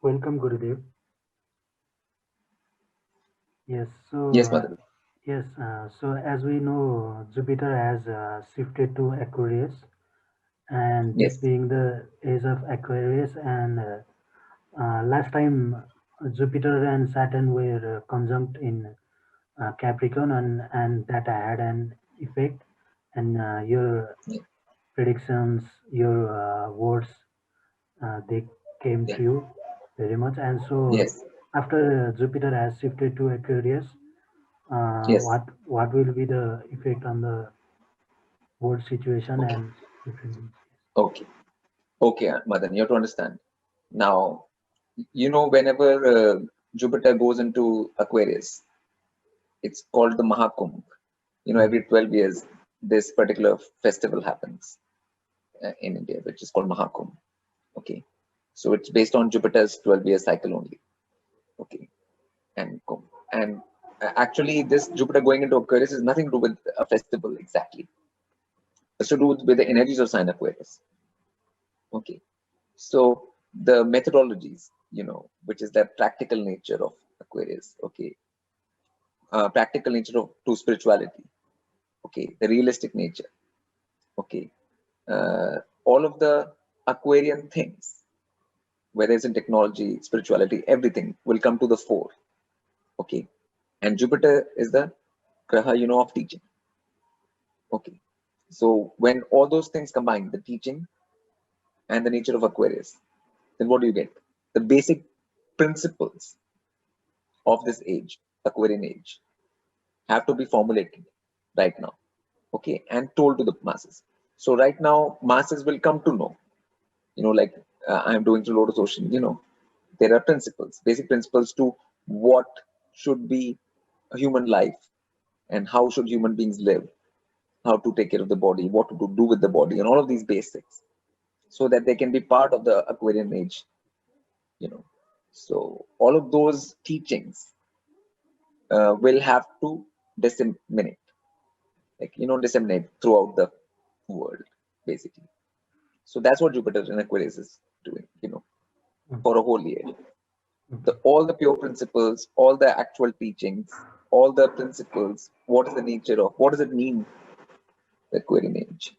Welcome, Gurudev. Yes, Yes, Madhavi. so as we know, Jupiter has shifted to Aquarius, and this Yes, being the age of Aquarius, and last time Jupiter and Saturn were conjunct in Capricorn, and that had an effect, and your yeah, predictions, your words, they came yeah, true very much, and so yes, after Jupiter has shifted to Aquarius, yes. what will be the effect on the world situation Okay, and different things? okay, okay, Madan, you have to understand. Now, whenever Jupiter goes into Aquarius, it's called the Mahakumbh. Mhm. Every 12 years, this particular festival happens in India, which is called Mahakumbh. Okay, so it's based on Jupiter's 12-year cycle only. Okay, and Kumbh. And actually, this Jupiter going into Aquarius is nothing to do with a festival exactly. It's to do with the energies of sign Aquarius. Okay, so the methodologies, which is the practical nature of Aquarius. Okay, practical nature of to spirituality. Okay, the realistic nature. Okay, all of the Aquarian things, whether it's in technology, spirituality, everything will come to the fore. Okay, and Jupiter is the graha, of teaching. Okay, so when all those things combine, the teaching and the nature of Aquarius, then what do you get? The basic principles of this age, Aquarian age, have to be formulated right now, okay, and told to the masses. So right now, masses will come to know, like I'm doing through Lotus Ocean, there are principles, basic principles to what should be a human life and how should human beings live, how to take care of the body, what to do with the body, and all of these basics, so that they can be part of the Aquarian age, you know. So all of those teachings will have to disseminate, disseminate throughout the world, basically. So that's what Jupiter in Aquarius is doing, for a whole year. Okay. All the pure principles, all the actual teachings, all the principles, what is the nature of, what does it mean, the Aquarian age?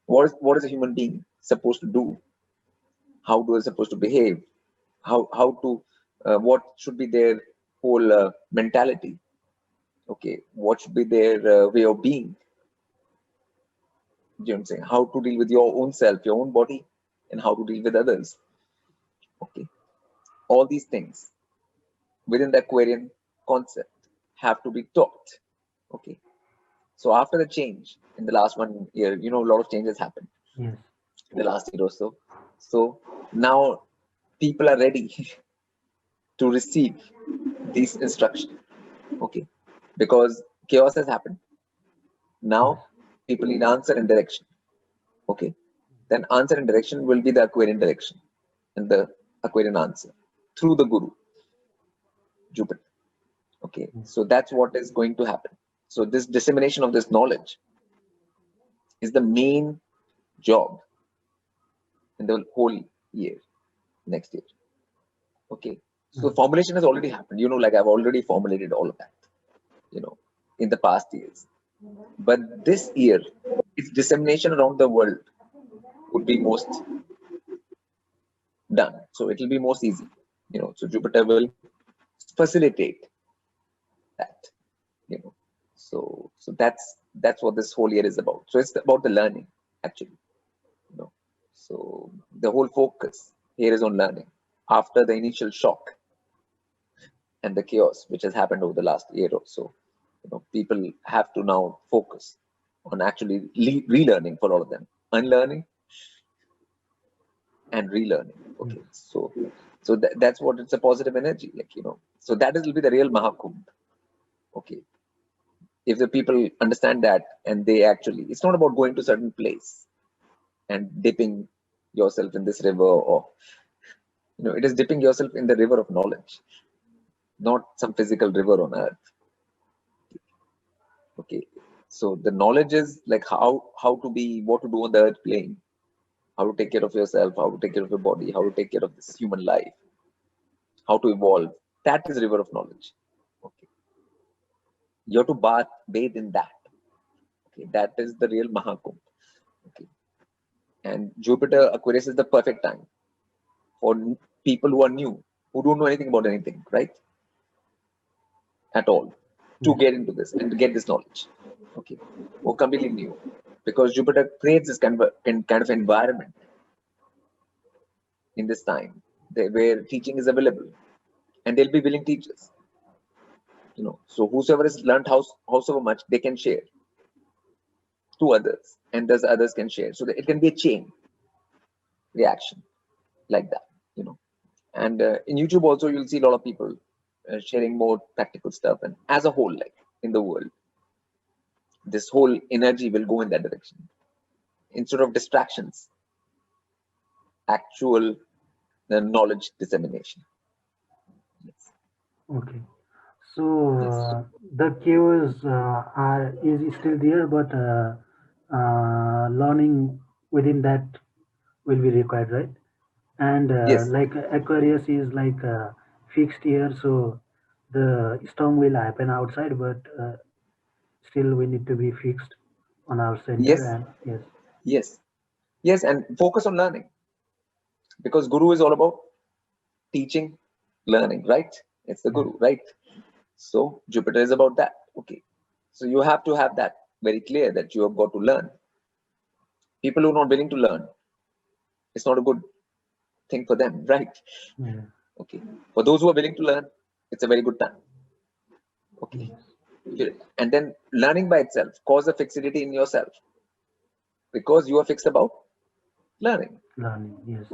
What is a human being supposed to do? How do they supposed to behave? How to, what should be their whole mentality? Okay, what should be their way of being? You know what I'm saying? How to deal with your own self, your own body, and how to deal with others. Okay, all these things within the Aquarian concept have to be taught. Okay, so after the change in the last 1 year, a lot of changes happened Yes. in the last year or so. So now people are ready to receive these instructions. Okay, because chaos has happened. Yes. Now people need answer and direction. Okay, then answer and direction will be the Aquarian direction and the Aquarian answer through the Guru, Jupiter. Okay, Yes. so that's what is going to happen. So this dissemination of this knowledge is the main job in the whole year, next year. Okay, so Mm. formulation has already happened. Like I've already formulated all of that. You know, in the past years, but this year, its dissemination around the world would be most done. So it will be most easy. So Jupiter will facilitate that. You know, so that's what this whole year is about. So it's about the learning, actually. You know, so the whole focus here is on learning after the initial shock and the chaos which has happened over the last year or so. People have to now focus on actually relearning for all of them, unlearning and relearning. Yes. Okay, so that's what it's a positive energy, so that will be the real Mahakumbh. Okay, if the people understand that, and they actually, it's not about going to a certain place and dipping yourself in this river, or it is dipping yourself in the river of knowledge, not some physical river on earth. Okay, so the knowledge is like how to be, what to do on the earth plane, how to take care of yourself, how to take care of your body, how to take care of this human life. how to evolve. That is river of knowledge. Okay, you have to bathe in that. Okay, that is the real Mahakumbh. Okay, and Jupiter Aquarius is the perfect time for people who are new, who don't know anything about anything, right? At all, to Yes. get into this and to get this knowledge. Okay, or completely new, because Jupiter creates this kind of environment in this time where teaching is available, and they'll be willing teachers. So whosoever has learned howsoever much, they can share to others, and thus others can share, so that it can be a chain reaction like that. And in YouTube also, you'll see a lot of people sharing more practical stuff, and as a whole, like in the world, this whole energy will go in that direction instead of distractions, actual knowledge dissemination. Yes. Okay. So Yes. the chaos is still there, but learning within that will be required, right? And Yes. like Aquarius is like fixed here, so the storm will happen outside, but still we need to be fixed on our center. Yes. And yes, Yes. Yes. And focus on learning, because Guru is all about teaching, learning, right? It's the yes, Guru, right? So Jupiter is about that. Okay. So you have to have that very clear, that you have got to learn. People who are not willing to learn, it's not a good thing for them, right? yes, Okay. For those who are willing to learn, it's a very good time. Okay. yes. And then learning by itself cause a fixity in yourself, because you are fixed about learning. Learning, yes,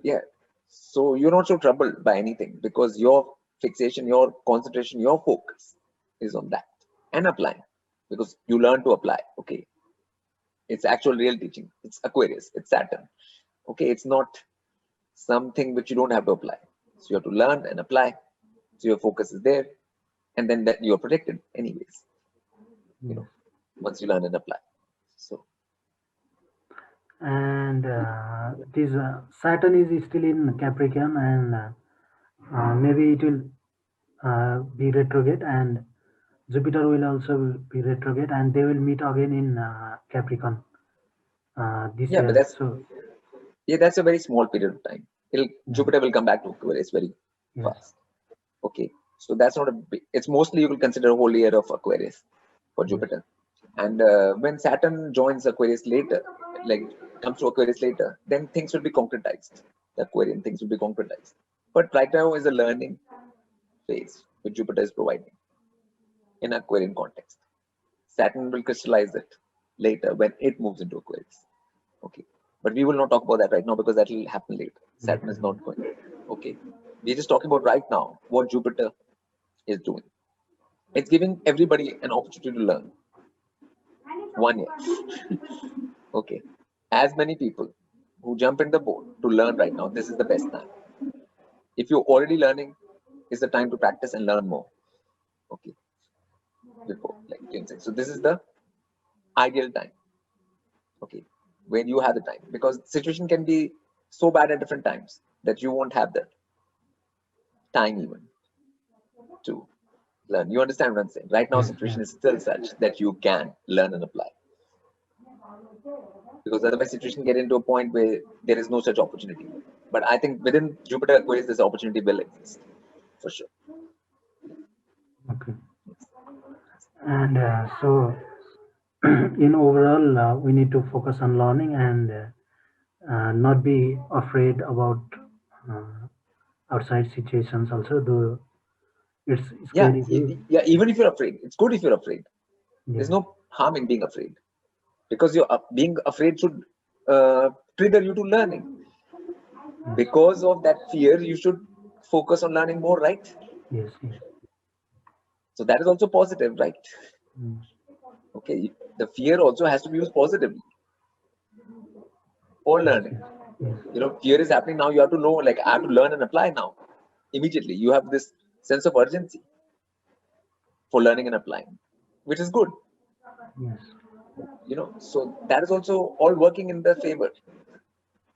Yeah. So you're not so troubled by anything, because your fixation, your concentration, your focus is on that and applying, because you learn to apply. Okay. It's actual real teaching. It's Aquarius. It's Saturn. Okay. It's not something which you don't have to apply. So you have to learn and apply. So your focus is there, and then that you're protected anyways, you yes. know, once you learn and apply. So And this Saturn is still in Capricorn, and maybe it will be retrograde, and Jupiter will also be retrograde, and they will meet again in Capricorn this yeah, but year. So that's a very small period of time. yes, Jupiter will come back to Aquarius very yes, fast. Okay. So that's not a big, it's mostly you will consider a whole year of Aquarius for yes, Jupiter. And when Saturn joins Aquarius later, like comes to Aquarius later, then things will be concretized. The Aquarian things will be concretized. But right now is a learning phase which Jupiter is providing in Aquarian context. Saturn will crystallize it later when it moves into Aquarius. Okay. But we will not talk about that right now, because that will happen later. Saturn later. is not going. Okay. We're just talking about right now what Jupiter is doing. It's giving everybody an opportunity to learn. 1 year. Okay. As many people who jump in the boat to learn right now, this is the best time. If you're already learning, it's the time to practice and learn more. Okay. Before, like Jim said. So this is the ideal time. Okay. When you have the time. Because the situation can be so bad at different times that you won't have the time even to learn. You understand what I'm saying? Right now, Yes, yes, situation is still such that you can learn and apply. Because otherwise situation get into a point where there is no such opportunity. But I think within Jupiter Aquarius, this opportunity will exist for sure. okay. And so, in overall, we need to focus on learning and not be afraid about uh, outside situations. Also, though it's Yeah, scary too. yeah. Even if you're afraid, it's good if you're afraid. There's Yes, no harm in being afraid, because you're being afraid should trigger you to learning. yes, Because of that fear, you should focus on learning more, right? yes, yes, So that is also positive, right? mm, Okay, the fear also has to be used positively for yes, learning. yes, yes, Fear is happening now. You have to know, like, I have to learn and apply now immediately. You have this sense of urgency for learning and applying, which is good. yes, So that is also all working in the favor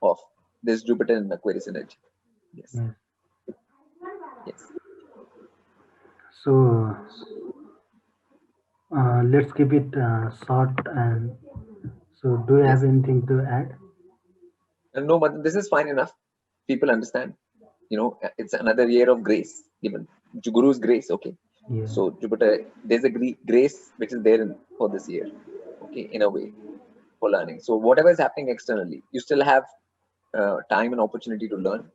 of this Jupiter and Aquarius energy. Yes. yes. Yes. So let's keep it short. And so, do you have Yes. anything to add? No, but this is fine enough. People understand. It's another year of grace given. Guru's grace. Okay. Yeah. So Jupiter, there's a grace which is there for this year. Okay, in a way, for learning. So whatever is happening externally, you still have time and opportunity to learn.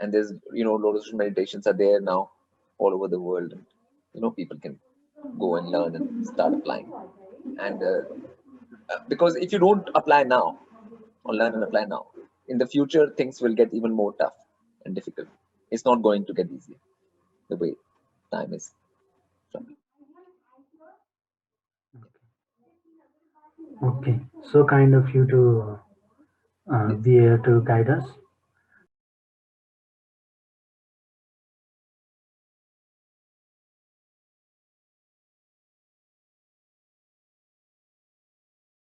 And there's lots of meditations are there now all over the world, and people can go and learn and start applying. And because if you don't apply now or learn and apply now, in the future things will get even more tough and difficult. It's not going to get easier the way time is traveling. Okay. So kind of you to Yes. be here to guide us.